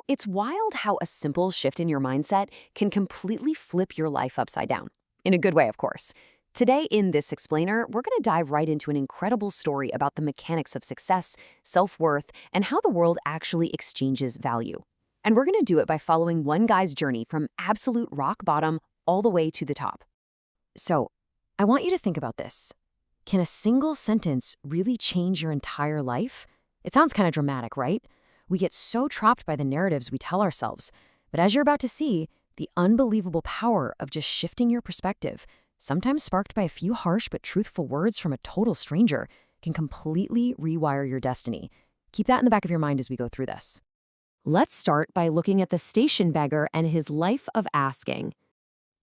It's wild how a simple shift in your mindset can completely flip your life upside down. In a good way, of course. Today, in this explainer, we're going to dive right into an incredible story about the mechanics of success, self-worth, and how the world actually exchanges value. And we're going to do it by following one guy's journey from absolute rock bottom all the way to the top. So, I want you to think about this. Can a single sentence really change your entire life? It sounds kind of dramatic, right? We get so trapped by the narratives we tell ourselves. But as you're about to see, the unbelievable power of just shifting your perspective, sometimes sparked by a few harsh but truthful words from a total stranger, can completely rewire your destiny. Keep that in the back of your mind as we go through this. Let's start by looking at the station beggar and his life of asking.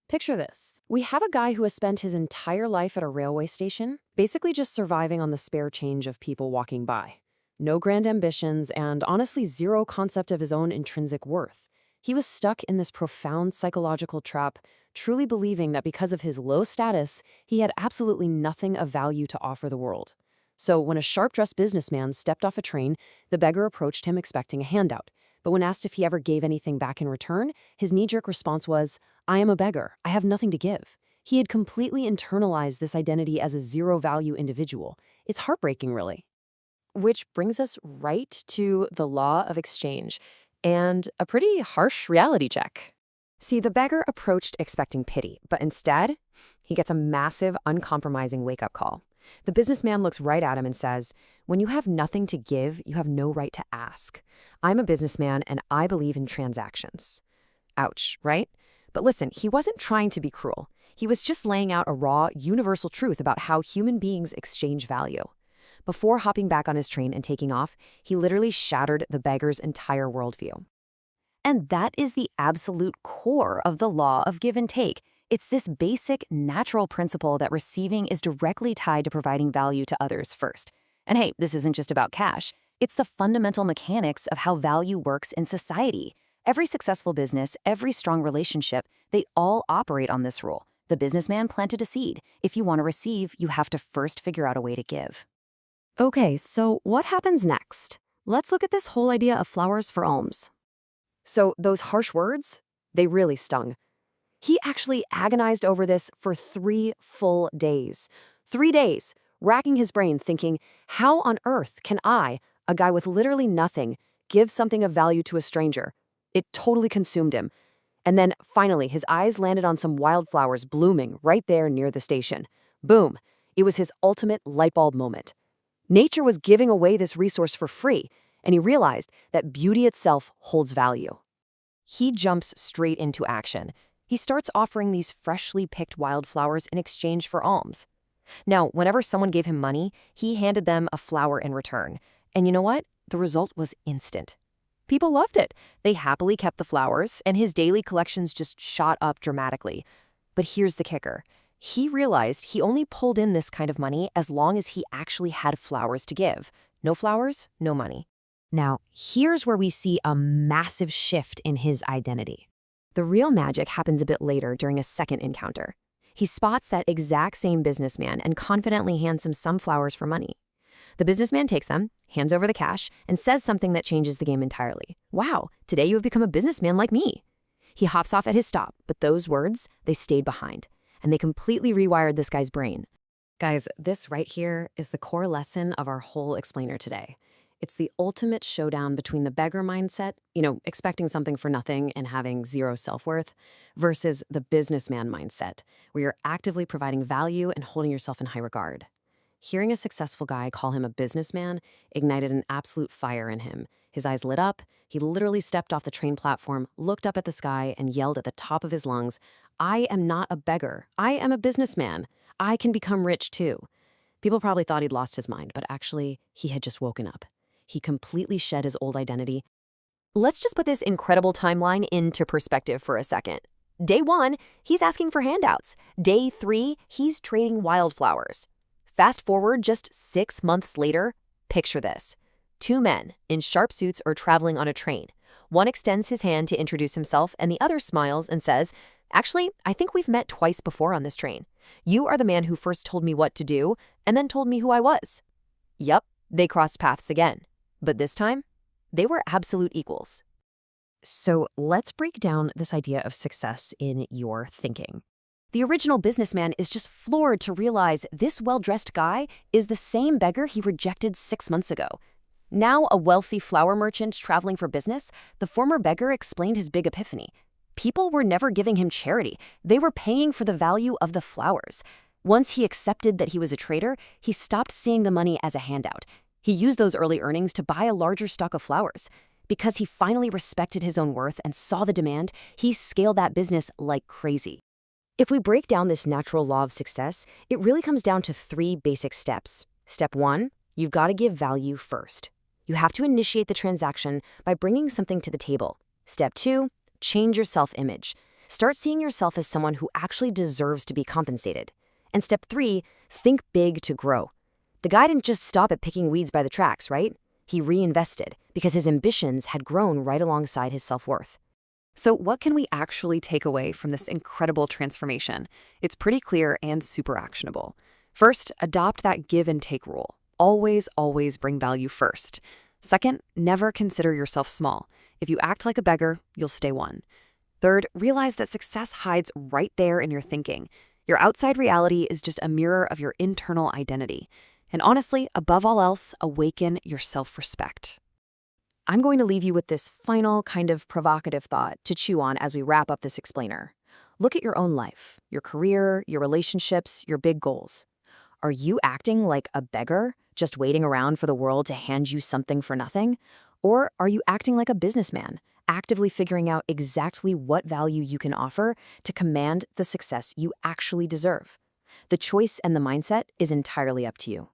Picture this. We have a guy who has spent his entire life at a railway station, basically just surviving on the spare change of people walking by. No grand ambitions, and honestly zero concept of his own intrinsic worth. He was stuck in this profound psychological trap, truly believing that because of his low status, he had absolutely nothing of value to offer the world. So when a sharp-dressed businessman stepped off a train, the beggar approached him expecting a handout. But when asked if he ever gave anything back in return, his knee-jerk response was, "I am a beggar. I have nothing to give." He had completely internalized this identity as a zero-value individual. It's heartbreaking, really. Which brings us right to the law of exchange and a pretty harsh reality check. See, the beggar approached expecting pity, but instead, he gets a massive, uncompromising wake-up call. The businessman looks right at him and says, "When you have nothing to give, you have no right to ask. I'm a businessman and I believe in transactions." Ouch, right? But listen, he wasn't trying to be cruel. He was just laying out a raw, universal truth about how human beings exchange value. Before hopping back on his train and taking off, he literally shattered the beggar's entire worldview. And that is the absolute core of the law of give and take. It's this basic, natural principle that receiving is directly tied to providing value to others first. And hey, this isn't just about cash. It's the fundamental mechanics of how value works in society. Every successful business, every strong relationship, they all operate on this rule. The businessman planted a seed. If you want to receive, you have to first figure out a way to give. Okay, so what happens next? Let's look at this whole idea of flowers for alms. So those harsh words, they really stung. He actually agonized over this for 3 full days. 3 days, racking his brain thinking, how on earth can I, a guy with literally nothing, give something of value to a stranger? It totally consumed him. And then finally, his eyes landed on some wildflowers blooming right there near the station. Boom, it was his ultimate light bulb moment. Nature was giving away this resource for free, and he realized that beauty itself holds value. He jumps straight into action. He starts offering these freshly picked wildflowers in exchange for alms. Now, whenever someone gave him money, he handed them a flower in return. And you know what? The result was instant. People loved it. They happily kept the flowers, and his daily collections just shot up dramatically. But here's the kicker. He realized he only pulled in this kind of money as long as he actually had flowers to give. No flowers, no money. Now, here's where we see a massive shift in his identity. The real magic happens a bit later during a second encounter. He spots that exact same businessman and confidently hands him some flowers for money. The businessman takes them, hands over the cash, and says something that changes the game entirely. "Wow, today you have become a businessman like me." He hops off at his stop, but those words, they stayed behind. And they completely rewired this guy's brain. Guys, this right here is the core lesson of our whole explainer today. It's the ultimate showdown between the beggar mindset, expecting something for nothing and having zero self-worth, versus the businessman mindset, where you're actively providing value and holding yourself in high regard. Hearing a successful guy call him a businessman ignited an absolute fire in him. His eyes lit up. He literally stepped off the train platform, looked up at the sky, and yelled at the top of his lungs, "I am not a beggar. I am a businessman. I can become rich too." People probably thought he'd lost his mind, but actually, he had just woken up. He completely shed his old identity. Let's just put this incredible timeline into perspective for a second. Day 1, he's asking for handouts. Day 3, he's trading wildflowers. Fast forward just 6 months later, picture this. 2 men in sharp suits are traveling on a train. One extends his hand to introduce himself, and the other smiles and says, "Actually, I think we've met twice before on this train. You are the man who first told me what to do and then told me who I was." Yup, they crossed paths again. But this time, they were absolute equals. So let's break down this idea of success in your thinking. The original businessman is just floored to realize this well-dressed guy is the same beggar he rejected 6 months ago. Now a wealthy flower merchant traveling for business, the former beggar explained his big epiphany. People were never giving him charity. They were paying for the value of the flowers. Once he accepted that he was a trader, he stopped seeing the money as a handout. He used those early earnings to buy a larger stock of flowers. Because he finally respected his own worth and saw the demand, he scaled that business like crazy. If we break down this natural law of success, it really comes down to 3 basic steps. Step 1, you've got to give value first. You have to initiate the transaction by bringing something to the table. Step 2, change your self-image. Start seeing yourself as someone who actually deserves to be compensated. And step 3, think big to grow. The guy didn't just stop at picking weeds by the tracks, right? He reinvested because his ambitions had grown right alongside his self-worth. So what can we actually take away from this incredible transformation? It's pretty clear and super actionable. First, adopt that give and take rule. Always bring value first. Second, never consider yourself small. If you act like a beggar, you'll stay one. Third, realize that success hides right there in your thinking. Your outside reality is just a mirror of your internal identity. And honestly, above all else, awaken your self-respect. I'm going to leave you with this final kind of provocative thought to chew on as we wrap up this explainer. Look at your own life, your career, your relationships, your big goals. Are you acting like a beggar, just waiting around for the world to hand you something for nothing? Or are you acting like a businessman, actively figuring out exactly what value you can offer to command the success you actually deserve? The choice and the mindset is entirely up to you.